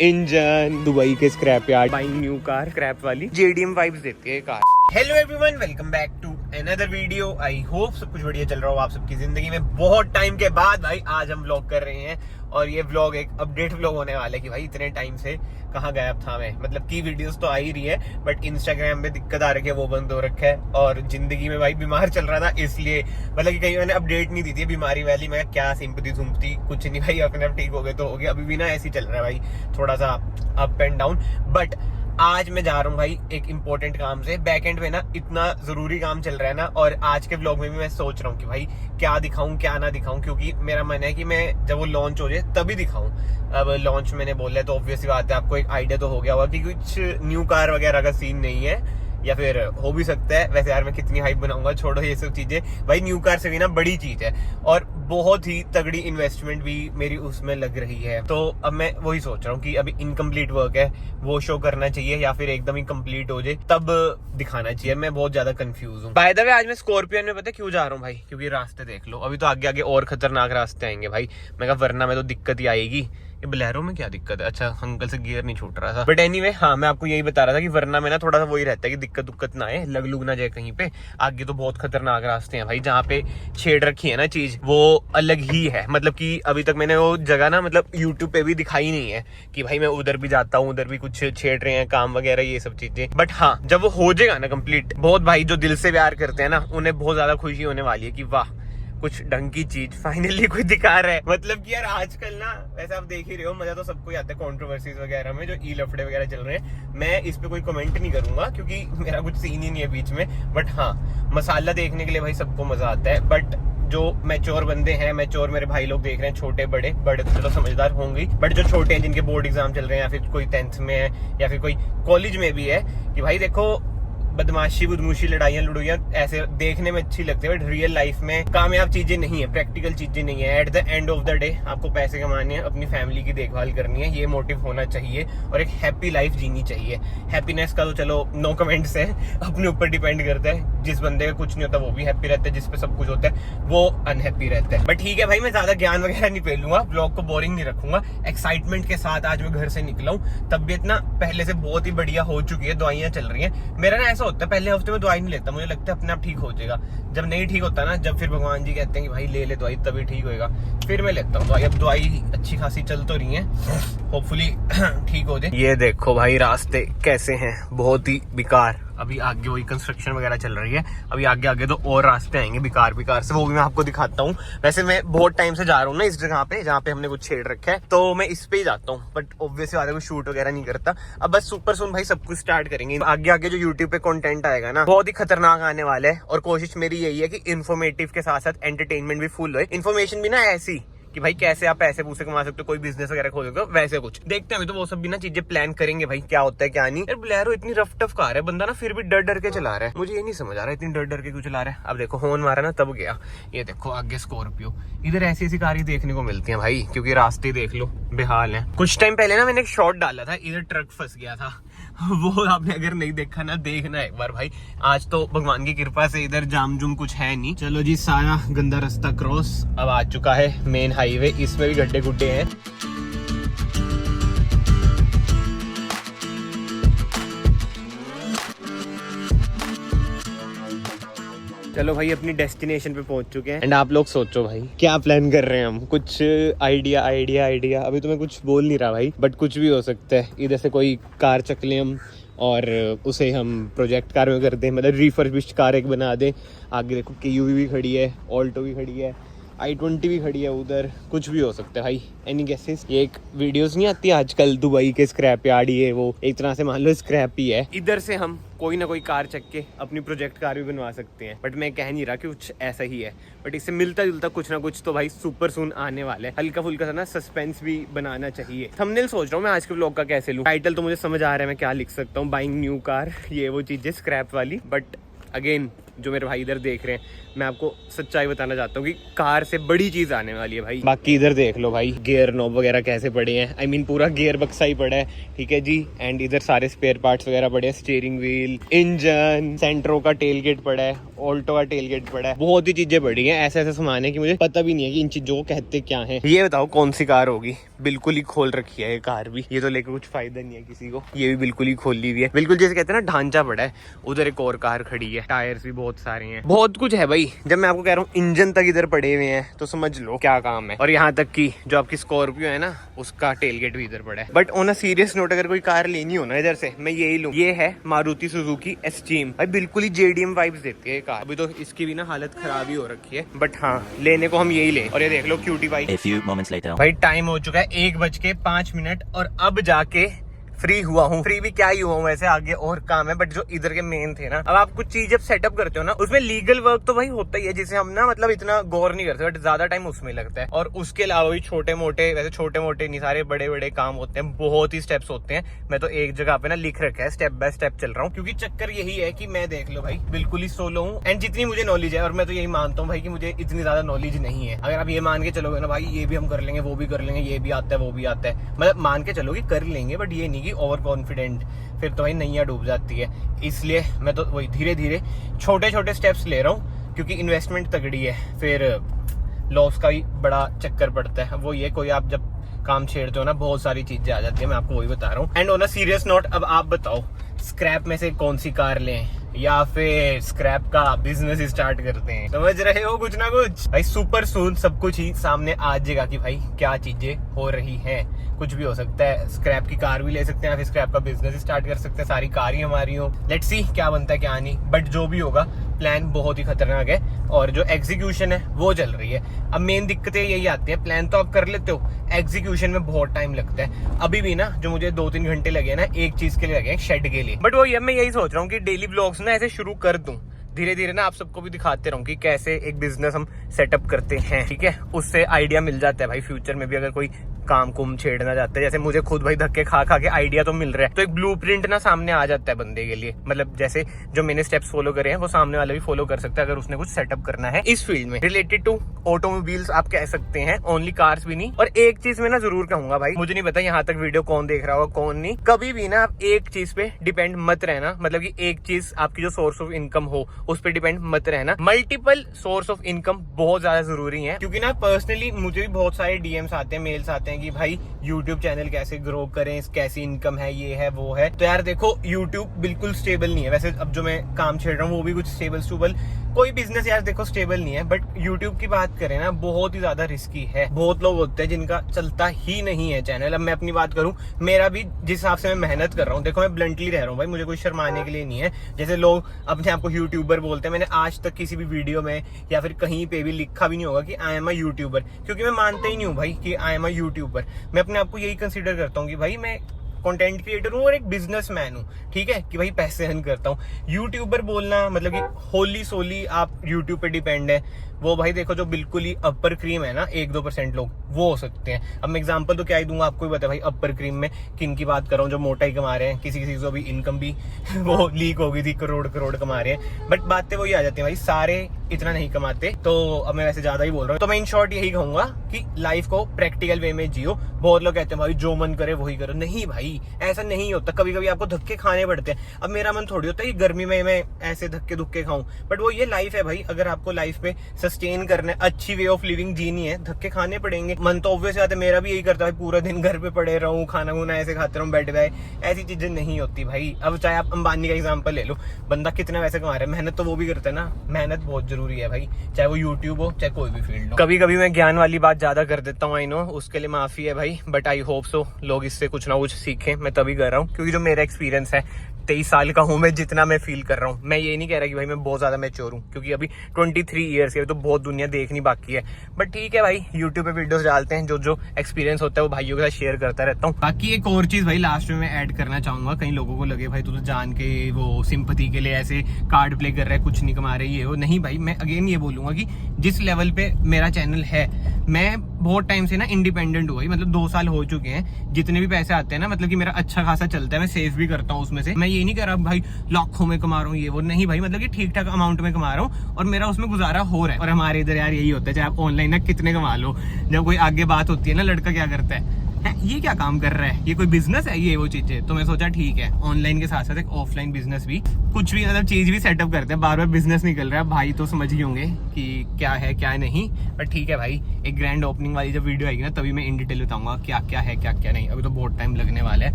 Engine, Dubai के scrap yard, buying new car, scrap वाली JDM vibes देती है car. Hello everyone, welcome back to another video. I hope सब कुछ बढ़िया चल रहा हो आप सबकी जिंदगी में। बहुत टाइम के बाद भाई आज हम व्लॉग कर रहे हैं और ये व्लॉग एक अपडेट व्लॉग होने वाला है कि भाई इतने टाइम से कहाँ गायब था मैं। मतलब की वीडियोस तो आ ही रही है बट इंस्टाग्राम में दिक्कत आ रही है, वो बंद हो रखा है और जिंदगी में भाई बीमार चल रहा था, इसलिए मतलब कि कहीं मैंने अपडेट नहीं दी थी बीमारी वाली। मैं क्या सिंपथी सुम्पथी कुछ नहीं भाई, अपने आप ठीक हो गए तो हो गया। अभी भी ना ऐसे ही चल रहा है भाई, थोड़ा सा अप एंड डाउन। बट आज मैं जा रहा हूँ भाई एक इंपॉर्टेंट काम से। बैक एंड में ना इतना जरूरी काम चल रहा है ना, और आज के व्लॉग में भी मैं सोच रहा हूँ कि भाई क्या दिखाऊं क्या ना दिखाऊं, क्योंकि मेरा मन है कि मैं जब वो लॉन्च हो जाए तभी दिखाऊं। अब लॉन्च मैंने बोला है तो ऑब्वियसली बात है, आपको एक आइडिया तो हो गया होगा कि कुछ न्यू कार वगैरह का सीन नहीं है, या फिर हो भी सकता है। वैसे यार मैं कितनी हाइप बनाऊंगा, छोड़ो ये सब चीजें। भाई न्यू कार से भी ना बड़ी चीज है और बहुत ही तगड़ी इन्वेस्टमेंट भी मेरी उसमें लग रही है। तो अब मैं वही सोच रहा हूँ कि अभी इनकम्प्लीट वर्क है, वो शो करना चाहिए या फिर एकदम ही कंप्लीट हो जाए तब दिखाना चाहिए। मैं बहुत ज्यादा कंफ्यूज हूँ। बाय द वे आज मैं स्कॉर्पियन में पता क्यों जा रहा हूँ भाई, क्योंकि रास्ते देख लो, अभी तो आगे आगे और खतरनाक रास्ते आएंगे भाई। मैं कहा वरना में तो दिक्कत ही आएगी। ये बोलेरो में क्या दिक्कत है? अच्छा अंकल से गियर नहीं छूट रहा था। बट एनीवे हाँ, मैं आपको यही बता रहा था कि वरना में ना थोड़ा सा वही रहता है कि दिक्कत उक्कत ना आए, लग लुग ना जाए कहीं पे। आगे तो बहुत खतरनाक रास्ते हैं भाई, जहाँ पे छेड़ रखी है ना चीज वो अलग ही है। मतलब कि अभी तक मैंने वो जगह ना मतलब यूट्यूब पे भी दिखाई नहीं है कि भाई मैं उधर भी जाता हूँ, उधर भी कुछ छेड़ रहे हैं काम वगैरह ये सब चीजें। बट हाँ जब वो हो जाएगा ना कंप्लीट, बहुत भाई जो दिल से प्यार करते हैं ना उन्हें बहुत ज्यादा खुशी होने वाली है कि वाह कुछ ढंग की चीज फाइनली कोई दिखा रहा है। मतलब कि यार आजकल ना वैसे आप देख ही रहे हो, मजा तो सबको आता है कंट्रोवर्सीज वगैरह में, जो ई लफड़े वगैरह चल रहे हैं। मैं इस पे कोई कमेंट नहीं करूंगा क्योंकि मेरा कुछ सीन ही नहीं है बीच में। बट हाँ मसाला देखने के लिए भाई सबको मजा आता है। बट जो मैच्योर बंदे हैं, मैच्योर मेरे भाई लोग देख रहे हैं, छोटे बड़े बड़े तो चलो समझदार होंगे, बट जो छोटे हैं जिनके बोर्ड एग्जाम चल रहे हैं या फिर कोई 10th में है या फिर कोई कॉलेज में भी है, कि भाई देखो बदमाशी बुदमुशी लड़ाइयाँ लुड़ाइयाँ ऐसे देखने में अच्छी लगती है बट रियल लाइफ में कामयाब चीजें नहीं है, प्रैक्टिकल चीजें नहीं है। At the end of the day आपको पैसे कमाने हैं, अपनी फैमिली की देखभाल करनी है, ये मोटिव होना चाहिए और एक हैप्पी लाइफ जीनी चाहिए। हैप्पीनेस का तो चलो नो कमेंट्स है, अपने ऊपर डिपेंड करता है। जिस बंदे का कुछ नहीं होता वो भी हैप्पी रहता है, जिसपे सब कुछ होता है वो अनहैप्पी रहता है। बट ठीक है भाई, मैं ज्यादा ज्ञान वगैरह नहीं फैलूंगा, ब्लॉग को बोरिंग नहीं रखूंगा। एक्साइटमेंट के साथ आज मैं घर से निकला हूँ। तबियत ना पहले से बहुत ही बढ़िया हो चुकी है, दवाइयाँ चल रही है। मेरा ना ऐसा होता है पहले हफ्ते में दवाई नहीं लेता, मुझे लगता है अपने आप ठीक हो जाएगा। जब नहीं ठीक होता ना, जब फिर भगवान जी कहते हैं कि भाई ले ले दवाई तभी ठीक होएगा, फिर मैं लेता हूँ दवाई। अब दवाई अच्छी खासी चल तो रही है, होपफुली ठीक हो जाए। ये देखो भाई रास्ते कैसे हैं, बहुत ही बेकार। अभी आगे वही कंस्ट्रक्शन वगैरह चल रही है, अभी आगे आगे तो और रास्ते आएंगे बेकार बेकार से, वो भी मैं आपको दिखाता हूँ। वैसे मैं बहुत टाइम से जा रहा हूँ ना इस जगह पे जहाँ पे हमने कुछ छेड़ रखा है, तो मैं इस पे ही जाता हूँ। बट ऑब्वियसली आगे कोई शूट वगैरह नहीं करता। अब बस सुपर सून भाई सब कुछ स्टार्ट करेंगे। आगे आगे जो यूट्यूब पे कंटेंट आएगा ना बहुत ही खतरनाक आने वाला है, और कोशिश मेरी यही है कि इन्फॉर्मेटिव के साथ साथ एंटरटेनमेंट भी फुल हो। इन्फॉर्मेशन भी ना ऐसी कि भाई कैसे आप पैसे पूसे कमा सकते हो, कोई बिजनेस वगैरह खोल सकते हो, वैसे कुछ देखते हैं। अभी तो वो सब भी ना चीजें प्लान करेंगे भाई, क्या होता है क्या नहीं। यार बोलेरो इतनी रफ टफ कार है, बंदा ना फिर भी डर डर के चला रहा है। मुझे ये नहीं समझ आ रहा है इतनी डर डर के क्यों चला रहा है। अब देखो हॉर्न मारा ना तब गया। ये देखो आगे स्कॉर्पियो, इधर ऐसी ऐसी कार ही देखने को मिलती है भाई, क्योंकि रास्ते देख लो बेहाल है। कुछ टाइम पहले ना मैंने एक शॉट डाला था, इधर ट्रक फंस गया था, वो आपने अगर नहीं देखा ना देखना एक बार भाई। आज तो भगवान की कृपा से इधर जाम जुम कुछ है नहीं। चलो जी सारा गंदा रास्ता क्रॉस अब आ चुका है मेन हाईवे, इसमें भी गड्ढे गुड्ढे हैं। चलो भाई अपनी डेस्टिनेशन पे पहुंच चुके हैं। एंड आप लोग सोचो भाई क्या प्लान कर रहे हैं हम, कुछ आइडिया आइडिया आइडिया। अभी तो मैं कुछ बोल नहीं रहा भाई, बट कुछ भी हो सकता है। इधर से कोई कार चक लें हम और उसे हम प्रोजेक्ट कार में कर दें, मतलब रिफर्बिश्ड कार एक बना दें। आगे देखो KUV भी खड़ी है, ऑल्टो भी खड़ी है, i20 भी खड़ी है उधर, कुछ भी हो सकता है भाई। Any guesses? ये एक वीडियोस नहीं आती आजकल दुबई के स्क्रैप यार्ड, ये वो एक तरह से मान लो स्क्रैप ही है। इधर से हम कोई ना कोई कार चक के अपनी प्रोजेक्ट कार भी बनवा सकते हैं। बट मैं कह नहीं रहा कि कुछ ऐसा ही है, बट इससे मिलता जुलता कुछ ना कुछ तो भाई सुपर सून आने वाला है। हल्का फुल्का सा ना सस्पेंस भी बनाना चाहिए। थंबनेल सोच रहा हूँ मैं आज के व्लॉग का कैसे लूँ। टाइटल तो मुझे समझ आ रहा है मैं क्या लिख सकता हूँ, बाइंग न्यू कार, ये वो चीजें स्क्रैप वाली। बट अगेन जो मेरे भाई इधर देख रहे हैं, मैं आपको सच्चाई बताना चाहता हूँ कि कार से बड़ी चीज आने वाली है भाई। बाकी इधर देख लो भाई, गियर नॉब वगैरह कैसे पड़े हैं, I mean, पूरा गियर बक्सा ही पड़ा है, ठीक है जी। एंड इधर सारे स्पेयर पार्ट्स वगैरह पड़े हैं, स्टीयरिंग व्हील, इंजन, सेंट्रो का टेल गेट पड़ा है, ऑल्टो का टेल गेट पड़ा है, बहुत ही चीजें पड़ी हैं। ऐसे ऐसे सामान है कि मुझे पता भी नहीं है कि इन चीजों को कहते क्या है। ये बताओ कौन सी कार होगी? बिल्कुल ही खोल रखी है ये कार भी, ये तो लेकर कुछ फायदा नहीं है किसी को। ये भी बिल्कुल ही खोली हुई है, बिल्कुल जैसे कहते हैं ना ढांचा पड़ा है। उधर एक और कार खड़ी है, टायर्स भी बहुत सारे हैं, बहुत कुछ है भाई। जब मैं आपको कह रहा हूँ इंजन तक इधर पड़े हुए हैं तो समझ लो क्या काम है। और यहाँ तक कि जो आपकी स्कॉर्पियो है ना, उसका टेलगेट भी इधर पड़ा है। But on a serious note, अगर कोई कार लेनी हो ना इधर से, मैं यही लूँ। ये है मारुति सुजुकी एस्टीम भाई, बिल्कुल ही JDM वाइब्स देती है कार। अभी तो इसकी भी ना हालत खराब ही हो रखी है, बट हाँ लेने को हम यही ले। और ये देख लो क्यूटी भाई। A few moments later. भाई टाइम हो चुका है 1:05 और अब जाके फ्री हुआ हूँ। फ्री भी क्या ही हुआ हूँ, वैसे आगे और काम है, बट जो इधर के मेन थे ना, अब आप कुछ चीज जब सेटअप करते हो ना, उसमें लीगल वर्क तो भाई होता ही है, जिसे हम ना मतलब इतना गौर नहीं करते, बट ज्यादा टाइम उसमें लगता है। और उसके अलावा भी छोटे मोटे, वैसे छोटे मोटे नहीं, सारे बड़े बड़े काम होते हैं, बहुत ही स्टेप्स होते हैं। मैं तो एक जगह पे ना लिख रखा है, स्टेप बाय स्टेप चल रहा हूँ, क्योंकि चक्कर यही है कि मैं देख लो भाई बिल्कुल ही सोलो हूँ। एंड जितनी मुझे नॉलेज है, और मैं तो यही मानता हूँ भाई कि मुझे इतनी ज्यादा नॉलेज नहीं है। अगर आप ये मान के चलोगे ना भाई, ये भी हम कर लेंगे, वो भी कर लेंगे, ये भी आता है, वो भी आता है, मतलब मान के चलोगे कर लेंगे, बट ये नहीं कि ओवर कॉन्फिडेंट, फिर तो भाई नैया डूब जाती है। इसलिए मैं तो वही धीरे धीरे छोटे छोटे स्टेप्स ले रहा हूँ, क्योंकि इन्वेस्टमेंट तगड़ी है, फिर लॉस का भी बड़ा चक्कर पड़ता है। वो ये कोई आप जब काम छेड़ते हो ना, बहुत सारी चीजें आ जाती है, मैं आपको वही बता रहा हूँ। And on a serious note, अब आप बताओ स्क्रैप में से कौन सी कार लें, या फिर स्क्रैप का बिजनेस स्टार्ट करते हैं? समझ रहे हो कुछ ना कुछ भाई। सुपर सून सब कुछ ही सामने आ जाएगा कि भाई क्या चीजें हो रही हैं। कुछ भी हो सकता है, स्क्रैप की कार भी ले सकते हैं, फिर स्क्रैप का बिजनेस स्टार्ट कर सकते हैं, सारी कार ही हमारी हो। लेट्स सी क्या बनता है क्या नहीं, बट जो भी होगा प्लान बहुत ही खतरनाक है, और जो एग्जीक्यूशन है वो चल रही है। अब मेन दिक्कतें यही आती है, प्लान तो आप कर लेते हो, एग्जीक्यूशन में बहुत टाइम लगता है। अभी भी ना जो मुझे 2-3 घंटे लगे ना, एक चीज के लिए लगे, शेड के लिए। बट वो मैं यही सोच रहा हूँ कि डेली ब्लॉग्स ना ऐसे शुरू कर दूं, धीरे धीरे ना आप सबको भी दिखाते रहूं कि कैसे एक बिजनेस हम सेटअप करते हैं, ठीक है। उससे आइडिया मिल जाता है भाई, फ्यूचर में भी अगर कोई काम कुम छेड़ना चाहता है। जैसे मुझे खुद भाई धक्के खा खा के आइडिया तो मिल रहा है, तो एक ब्लूप्रिंट ना सामने आ जाता है बंदे के लिए। मतलब जैसे जो मैंने स्टेप्स फॉलो करे हैं, वो सामने वाला भी फॉलो कर सकता है, अगर उसने कुछ सेटअप करना है इस फील्ड में रिलेटेड टू ऑटोमोबाइल्स, आप कह सकते हैं, ओनली कार्स भी नहीं। और एक चीज मैं ना जरूर कहूंगा भाई, मुझे नहीं पता यहाँ तक वीडियो कौन देख रहा होगा कौन नहीं, कभी भी ना आप एक चीज पे डिपेंड मत रहना। मतलब कि एक चीज आपकी जो सोर्स ऑफ इनकम हो उस पर डिपेंड मत रहना। मल्टीपल सोर्स ऑफ इनकम बहुत ज्यादा जरूरी है, क्योंकि ना पर्सनली मुझे भी बहुत सारे डीएम्स आते हैं, मेल्स आते हैं कि भाई यूट्यूब चैनल कैसे ग्रो करें, कैसी इनकम है, ये है वो है। तो यार देखो, यूट्यूब बिल्कुल स्टेबल नहीं है। वैसे अब जो मैं काम छेड़ रहा हूँ वो भी कुछ स्टेबल कोई बिजनेस यार देखो स्टेबल नहीं है, बट यूट्यूब की बात करें ना, बहुत ही ज्यादा रिस्की है। बहुत लोग होते हैं जिनका चलता ही नहीं है चैनल। अब मैं अपनी बात करूं, मेरा भी जिस हिसाब से मैं मेहनत कर रहा हूं, देखो मैं ब्लंटली रह रहा हूं भाई, मुझे कोई शर्माने के लिए नहीं है। जैसे लोग अपने आपको यूट्यूबर बोलते हैं, मैंने आज तक किसी भी वीडियो में या फिर कहीं पे भी लिखा भी नहीं होगा कि आई एम अ यूट्यूबर, क्योंकि मैं मानता ही नहीं हूँ भाई कि आई एम अ यूट्यूबर। मैं अपने आप को यही कंसिडर करता हूँ कि भाई मैं कंटेंट क्रिएटर हूँ और एक बिजनेसमैन हूँ, ठीक है, कि भाई पैसे अर्न करता हूँ। यूट्यूबर बोलना मतलब कि होली सोली आप यूट्यूब पे डिपेंड है, वो भाई देखो जो बिल्कुल ही अपर क्रीम है ना, 1-2% लोग वो हो सकते हैं। अब मैं एग्जांपल तो क्या ही दूंगा, आपको ही पता है भाई अपर क्रीम में किन की बात कर रहा हूँ, जो मोटा ही कमा रहे हैं, किसी किसी को भी इनकम भी वो लीक हो गई थी, करोड़ कमा रहे हैं। बट बातें वही आ जाती है भाई, सारे इतना नहीं कमाते। तो अब मैं वैसे ज्यादा ही बोल रहा हूँ, तो मैं इन शॉर्ट यही कहूंगा कि लाइफ को प्रैक्टिकल वे में जियो। बहुत लोग कहते हैं भाई जो मन करे वही करो, नहीं भाई ऐसा नहीं होता। कभी कभी आपको धक्के खाने पड़ते हैं। अब मेरा मन थोड़ी होता है कि गर्मी में मैं ऐसे धक्के धुक्के खाऊं, बट वो ये लाइफ है भाई। अगर आपको लाइफ पे सस्टेन करना है, अच्छी वे ऑफ लिविंग जीनी है, धक्के खाने पड़ेंगे। मन तो ऑब्वियस आता है, मेरा भी यही करता है, पूरा दिन घर पे पड़े रहूं, खाना खुना ऐसे खाते रहूं, बैठ गए, ऐसी चीजें नहीं होती भाई। अब चाहे आप अंबानी का एग्जांपल ले लो, बंदा कितना वैसे कमा रहा है, मेहनत तो वो भी करता है ना। मेहनत बहुत जरूरी है भाई, चाहे वो यूट्यूब हो चाहे कोई भी फील्ड हो। कभी कभी मैं ज्ञान वाली बात ज्यादा कर देता हूँ, आई नो, उसके लिए माफी है भाई, बट आई होप सो लोग इससे कुछ ना कुछ सीखें। मैं तभी कर रहा हूँ क्योंकि जो मेरा एक्सपीरियंस है, 23 साल का हूं मैं, जितना मैं फील कर रहा हूं, मैं ये नहीं कह रहा कि भाई मैं बहुत ज्यादा मैच्योर हूं, क्योंकि अभी 23 ईयर्स है, तो बहुत दुनिया देखनी बाकी है। बट ठीक है भाई, यूट्यूब पे वीडियोस डालते हैं, जो एक्सपीरियंस होता है वो भाइयों के साथ शेयर करता रहता हूँ। बाकी एक और चीज भाई लास्ट में मैं ऐड करना चाहूंगा, कई लोगों को लगे भाई तू तो जान के वो सिंपैथी के लिए ऐसे कार्ड प्ले कर रहा है, कुछ नहीं कमा रहे, ये हो नहीं भाई। मैं अगेन ये बोलूंगा कि जिस लेवल पे मेरा चैनल है, मैं बहुत टाइम से ना इंडिपेंडेंट हुआ, मतलब 2 साल हो चुके हैं। जितने भी पैसे आते हैं ना, मतलब कि मेरा अच्छा खासा चलता है, मैं सेव भी करता हूँ उसमें से। मैं ये नहीं कह रहा भाई लाखों में कमा रहा हूँ ये वो, नहीं भाई, मतलब कि ठीक ठाक अमाउंट में कमा रहा हूँ और मेरा उसमें गुजारा हो रहा है। और हमारे इधर यार यही होता है, चाहे आप ऑनलाइन ना कितने कमा लो, जब कोई आगे बात होती है ना, लड़का क्या करता है, ये क्या काम कर रहा है, ये कोई बिजनेस है, ये वो चीजें। तो मैं सोचा ठीक है, ऑनलाइन के साथ साथ एक ऑफलाइन बिजनेस भी, कुछ भी मतलब चीज भी सेटअप करते हैं। बार बार बिजनेस निकल रहा है भाई, तो समझ ही होंगे कि क्या है क्या नहीं। पर ठीक है भाई, एक ग्रैंड ओपनिंग वाली जब वीडियो आएगी ना, तभी मैं इन डिटेल बताऊंगा क्या क्या है क्या क्या नहीं। अभी तो बहुत टाइम लगने वाला है।